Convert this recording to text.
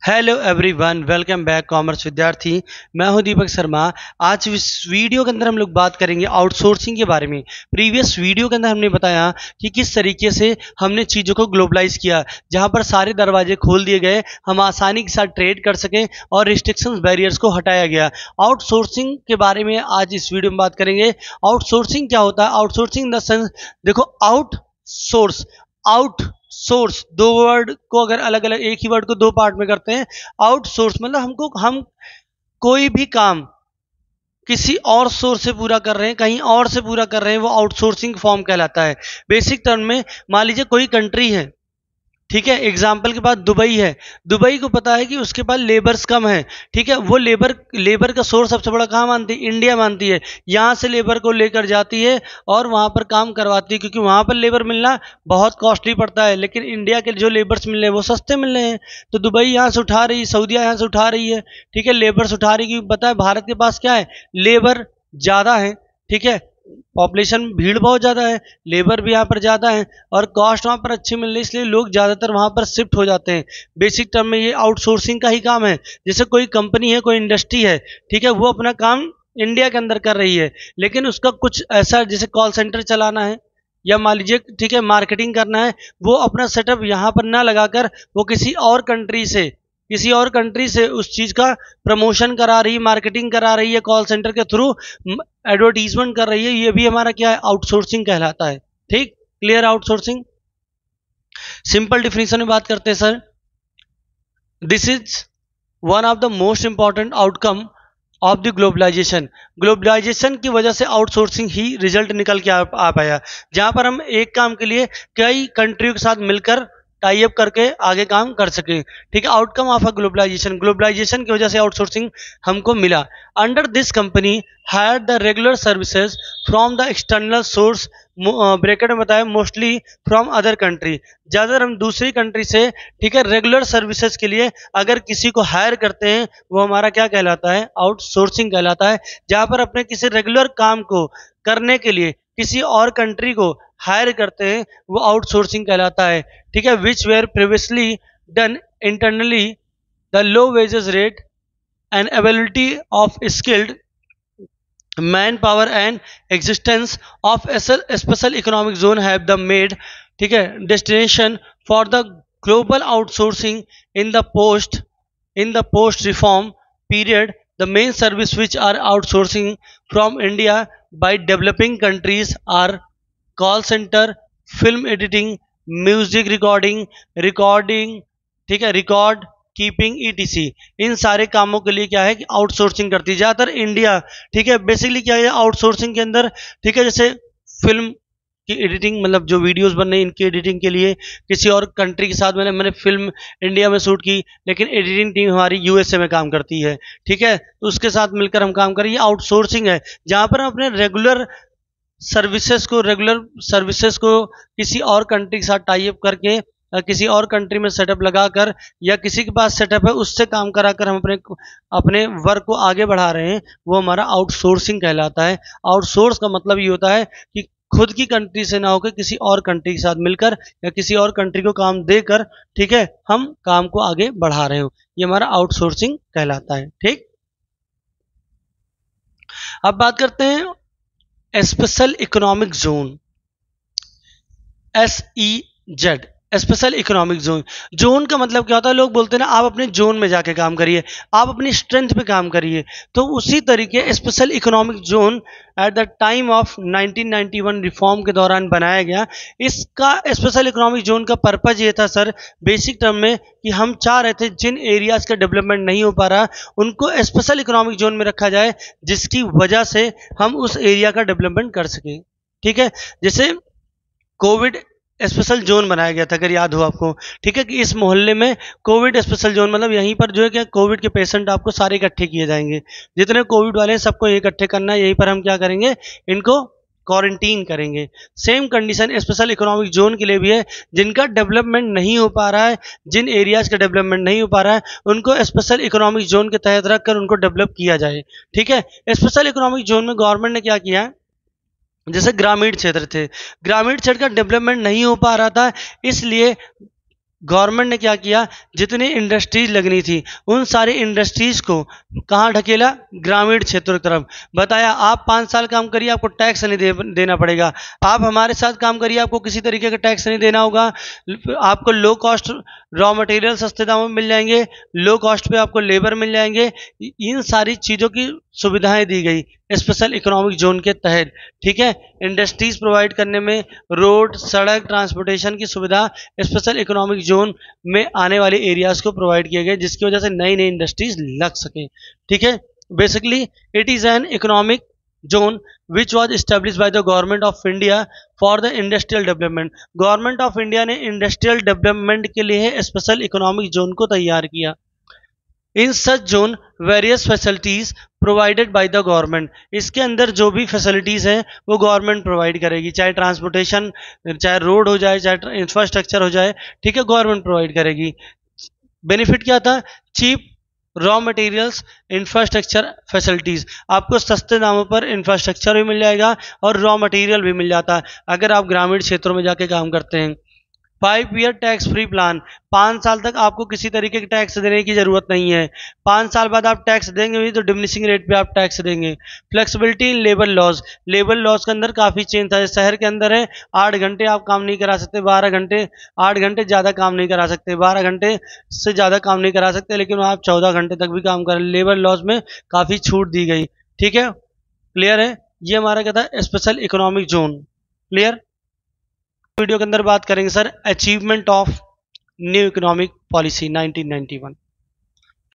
Hello everyone, welcome back commerce विद्यार्थी। मैं हूं दीपक शर्मा। आज इस वीडियो के अंदर हम लोग बात करेंगे आउटसोर्सिंग के बारे में। प्रीवियस वीडियो के अंदर हमने बताया कि किस तरीके से हमने चीज़ों को ग्लोबलाइज किया, जहां पर सारे दरवाजे खोल दिए गए, हम आसानी के साथ ट्रेड कर सकें और रिस्ट्रिक्शंस बैरियर्स को हटाया गया। आउटसोर्सिंग के बारे में आज इस वीडियो में बात करेंगे। आउटसोर्सिंग क्या होता है? आउटसोर्सिंग इन द सेंस, देखो, आउट सोर्स दो वर्ड को अगर अलग अलग एक ही वर्ड को दो पार्ट में करते हैं। आउटसोर्स मतलब हम कोई भी काम किसी और सोर्स से पूरा कर रहे हैं, कहीं और से पूरा कर रहे हैं, वो आउटसोर्सिंग फॉर्म कहलाता है। बेसिक टर्म में मान लीजिए कोई कंट्री है, ठीक है, एग्जाम्पल के बाद दुबई है। दुबई को पता है कि उसके पास लेबर्स कम है, ठीक है, वो लेबर का सोर्स सबसे बड़ा कहाँ मानती है? इंडिया मानती है। यहाँ से लेबर को लेकर जाती है और वहाँ पर काम करवाती है, क्योंकि वहाँ पर लेबर मिलना बहुत कॉस्टली पड़ता है, लेकिन इंडिया के जो लेबर्स मिल रहे हैं वो सस्ते मिल रहे हैं। तो दुबई यहाँ से उठा रही है, सऊदीया यहाँ से उठा रही है, ठीक है, लेबर्स उठा रही है, क्योंकि पता है भारत के पास क्या है, लेबर ज़्यादा है, ठीक है, पॉपुलेशन भीड़ बहुत ज़्यादा है, लेबर भी यहाँ पर ज़्यादा है और कॉस्ट वहाँ पर अच्छी मिल रही है, इसलिए लोग ज़्यादातर वहाँ पर शिफ्ट हो जाते हैं। बेसिक टर्म में ये आउटसोर्सिंग का ही काम है। जैसे कोई कंपनी है, कोई इंडस्ट्री है, ठीक है, वो अपना काम इंडिया के अंदर कर रही है, लेकिन उसका कुछ ऐसा, जैसे कॉल सेंटर चलाना है या मान लीजिए, ठीक है, मार्केटिंग करना है, वो अपना सेटअप यहाँ पर ना लगाकर वो किसी और कंट्री से उस चीज़ का प्रमोशन करा रही है, मार्केटिंग करा रही है, कॉल सेंटर के थ्रू एडवर्टीजमेंट कर रही है। ये भी हमारा क्या है? आउटसोर्सिंग कहलाता है। ठीक, क्लियर? आउटसोर्सिंग सिंपल डिफिनेशन में बात करते हैं sir. This is one of the most important outcome of the globalisation की वजह से आउटसोर्सिंग ही रिजल्ट निकल के आ पाया, जहां पर हम एक काम के लिए कई कंट्रियों के साथ मिलकर टाई अप करके आगे काम कर सके। ठीक है, आउटकम ऑफ अ ग्लोबलाइजेशन की वजह से आउटसोर्सिंग हमको मिला। Under this company hire the regular services from the external source, bracket में बताया मोस्टली फ्रॉम अदर कंट्री। ज़्यादातर हम दूसरी कंट्री से, ठीक है, रेगुलर सर्विसेज के लिए अगर किसी को हायर करते हैं, वो हमारा क्या कहलाता है? आउटसोर्सिंग कहलाता है। जहाँ पर अपने किसी रेगुलर काम को करने के लिए किसी और कंट्री को हायर करते हैं, वो आउटसोर्सिंग कहलाता है। ठीक है, which where previously done internally, the low wages rate and availability of skilled man power and existence of special economic zone have the made, ठीक है, destination for the global outsourcing in the post reform period. The main service which are outsourcing from India by developing countries are call center, film editing, music recording, ठीक है, record keeping ETC। इन सारे कामों के लिए क्या है कि outsourcing करती है ज़्यादातर इंडिया। ठीक है, बेसिकली क्या है आउटसोर्सिंग के अंदर, ठीक है, जैसे फिल्म की एडिटिंग, मतलब जो वीडियोस बन रही हैं इनकी एडिटिंग के लिए किसी और कंट्री के साथ मैंने फिल्म इंडिया में शूट की, लेकिन एडिटिंग टीम हमारी USA में काम करती है, ठीक है, तो उसके साथ मिलकर हम काम करें। ये आउटसोर्सिंग है, जहाँ पर हम अपने रेगुलर सर्विसेज को किसी और कंट्री के साथ टाई अप करके किसी और कंट्री में सेटअप लगाकर या किसी के पास सेटअप है उससे काम कराकर हम अपने वर्क को आगे बढ़ा रहे हैं, वो हमारा आउटसोर्सिंग कहलाता है। आउटसोर्स का मतलब ये होता है कि खुद की कंट्री से ना होकर किसी और कंट्री के साथ मिलकर या किसी और कंट्री को काम देकर, ठीक है, हम काम को आगे बढ़ा रहे हो, ये हमारा आउटसोर्सिंग कहलाता है। ठीक, अब बात करते हैं special economic zone, SEZ। Special economic zone का मतलब क्या होता है? लोग बोलते हैं ना, आप अपने जोन में जाके काम करिए, आप अपनी स्ट्रेंथ पे काम करिए। तो उसी तरीके special economic zone at the time of 1991 reform के दौरान बनाया गया। इसका स्पेशल इकोनॉमिक जोन का पर्पज ये था सर, बेसिक टर्म में, कि हम चाह रहे थे जिन एरियाज का डेवलपमेंट नहीं हो पा रहा उनको स्पेशल इकोनॉमिक जोन में रखा जाए, जिसकी वजह से हम उस एरिया का डेवलपमेंट कर सकें। ठीक है, जैसे कोविड स्पेशल जोन बनाया गया था, अगर याद हो आपको, ठीक है, कि इस मोहल्ले में कोविड स्पेशल जोन, मतलब यहीं पर जो है क्या, कोविड के पेशेंट आपको सारे इकट्ठे किए जाएंगे, जितने कोविड वाले हैं सबको इकट्ठे करना है, यहीं पर हम क्या करेंगे, इनको क्वारंटीन करेंगे। Same condition special economic zone के लिए भी है, जिनका डेवलपमेंट नहीं हो पा रहा है, जिन एरियाज का डेवलपमेंट नहीं हो पा रहा है, उनको स्पेशल इकोनॉमिक जोन के तहत रखकर उनको डेवलप किया जाए। ठीक है, स्पेशल इकोनॉमिक जोन में गवर्नमेंट ने क्या किया है, जैसे ग्रामीण क्षेत्र थे, ग्रामीण क्षेत्र का डेवलपमेंट नहीं हो पा रहा था, इसलिए गवर्नमेंट ने क्या किया, जितनी इंडस्ट्रीज लगनी थी उन सारी इंडस्ट्रीज को कहाँ ढकेला, ग्रामीण क्षेत्रों की तरफ। बताया आप 5 साल काम करिए, आपको टैक्स नहीं देना पड़ेगा, आप हमारे साथ काम करिए, आपको किसी तरीके का टैक्स नहीं देना होगा, आपको लो कॉस्ट रॉ मटेरियल सस्ते दामों में मिल जाएंगे, लो कॉस्ट पे आपको लेबर मिल जाएंगे। इन सारी चीज़ों की सुविधाएं दी गई स्पेशल इकोनॉमिक जोन के तहत। ठीक है, इंडस्ट्रीज प्रोवाइड करने में रोड, सड़क, ट्रांसपोर्टेशन की सुविधा स्पेशल इकोनॉमिक जोन में आने वाले एरियाज को प्रोवाइड किए गए, जिसकी वजह से नई नई इंडस्ट्रीज लग सके। ठीक है, basically it is an economic zone which was establish by the government of India for the industrial development. Government of India ने इंडस्ट्रियल डेवलपमेंट के लिए स्पेशल इकोनॉमिक जोन को तैयार किया। In such zone various facilities provided by the government. इसके अंदर जो भी फैसिलिटीज हैं वो गवर्नमेंट प्रोवाइड करेगी, चाहे ट्रांसपोर्टेशन, चाहे रोड हो जाए, चाहे इंफ्रास्ट्रक्चर हो जाए। ठीक है, गवर्नमेंट प्रोवाइड करेगी। बेनिफिट क्या था, cheap raw materials, infrastructure facilities. आपको सस्ते दामों पर इंफ्रास्ट्रक्चर भी मिल जाएगा और रॉ मटेरियल भी मिल जाता है अगर आप ग्रामीण क्षेत्रों में जाके काम करते हैं। 5 ईयर टैक्स फ्री प्लान, 5 साल तक आपको किसी तरीके के टैक्स देने की जरूरत नहीं है। 5 साल बाद आप टैक्स देंगे भी तो डिमिनिशिंग रेट पे आप टैक्स देंगे। Flexibility in labour laws, labour laws के अंदर काफ़ी चेंज था। शहर के अंदर है 8 घंटे आप काम नहीं करा सकते, 12 घंटे, 8 घंटे ज़्यादा काम नहीं करा सकते, 12 घंटे से ज़्यादा काम नहीं करा सकते, लेकिन आप 14 घंटे तक भी काम करें। लेबर लॉज में काफ़ी छूट दी गई। ठीक है, क्लियर है, ये हमारा क्या था, special economic zone. Clear. Video के अंदर बात करेंगे sir achievement of new economic policy 1991।